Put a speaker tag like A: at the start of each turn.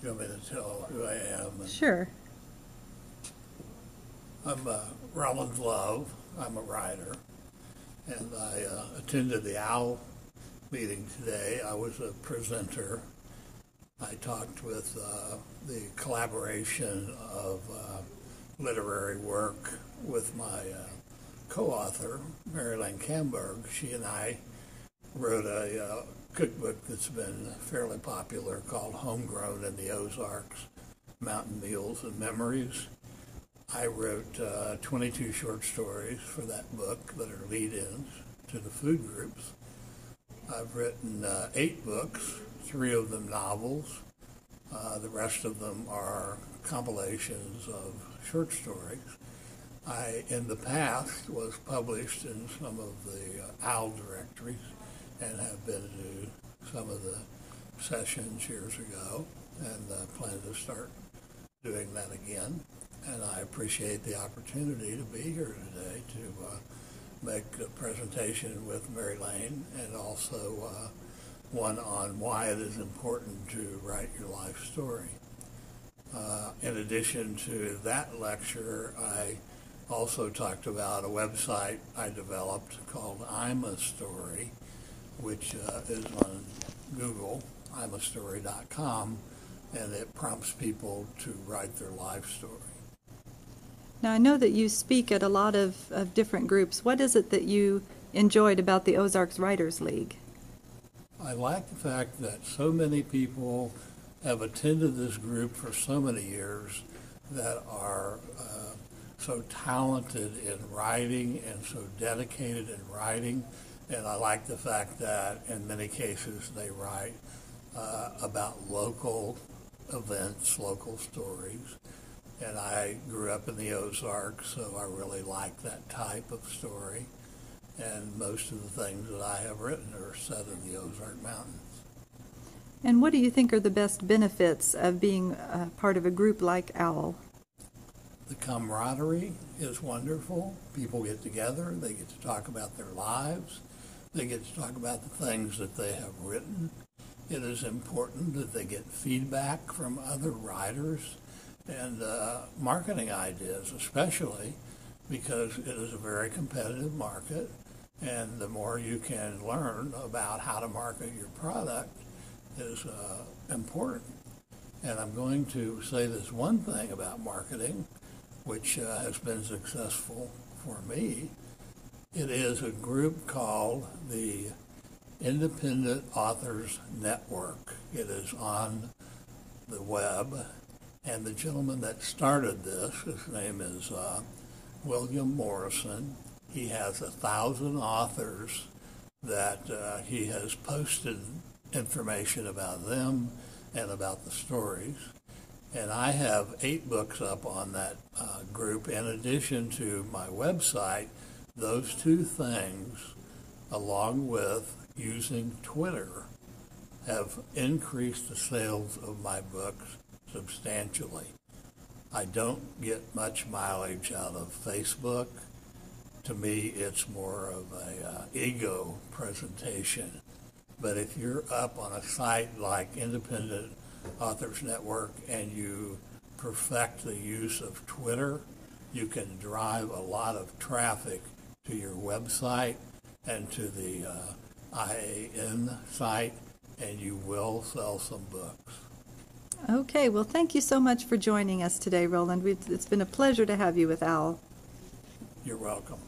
A: You want me to tell who I am?
B: Sure.
A: I'm Rolland Love. I'm a writer, and I attended the OWL meeting today. I was a presenter. I talked with the collaboration of literary work with my co-author, Mary Camberg. She and I wrote a cookbook that's been fairly popular called Homegrown in the Ozarks, Mountain Meals and Memories. I wrote 22 short stories for that book that are lead-ins to the food groups. I've written 8 books, 3 of them novels. The rest of them are compilations of short stories. I, in the past, was published in some of the OWL directories and have been to some of the sessions years ago, and plan to start doing that again. And I appreciate the opportunity to be here today to make a presentation with Mary Lane, and also one on why it is important to write your life story. In addition to that lecture, I also talked about a website I developed called I'm a Story, which is on Google, imastory.com, and it prompts people to write their life story.
B: Now, I know that you speak at a lot of different groups. What is it that you enjoyed about the Ozarks Writers League?
A: I like the fact that so many people have attended this group for so many years that are so talented in writing and so dedicated in writing. And I like the fact that in many cases they write about local events, local stories. And I grew up in the Ozarks, so I really like that type of story. And most of the things that I have written are set in the Ozark Mountains.
B: And what do you think are the best benefits of being part of a group like OWL?
A: The camaraderie is wonderful. People get together, they get to talk about their lives, they get to talk about the things that they have written. It is important that they get feedback from other writers and marketing ideas, especially because it is a very competitive market, and the more you can learn about how to market your product is important. And I'm going to say this one thing about marketing, which has been successful for me. It is a group called the Independent Authors Network. It is on the web, and the gentleman that started this, his name is William Morrison. He has 1,000 authors that he has posted information about them and about the stories. And I have 8 books up on that group. In addition to my website, those 2 things, along with using Twitter, have increased the sales of my books substantially. I don't get much mileage out of Facebook. To me, it's more of a ego presentation. But if you're up on a site like Independent Authors Network and you perfect the use of Twitter, you can drive a lot of traffic to your website and to the IAN site, and you will sell some books.
B: Okay, well, thank you so much for joining us today, Rolland. It's been a pleasure to have you with OWL.
A: You're welcome.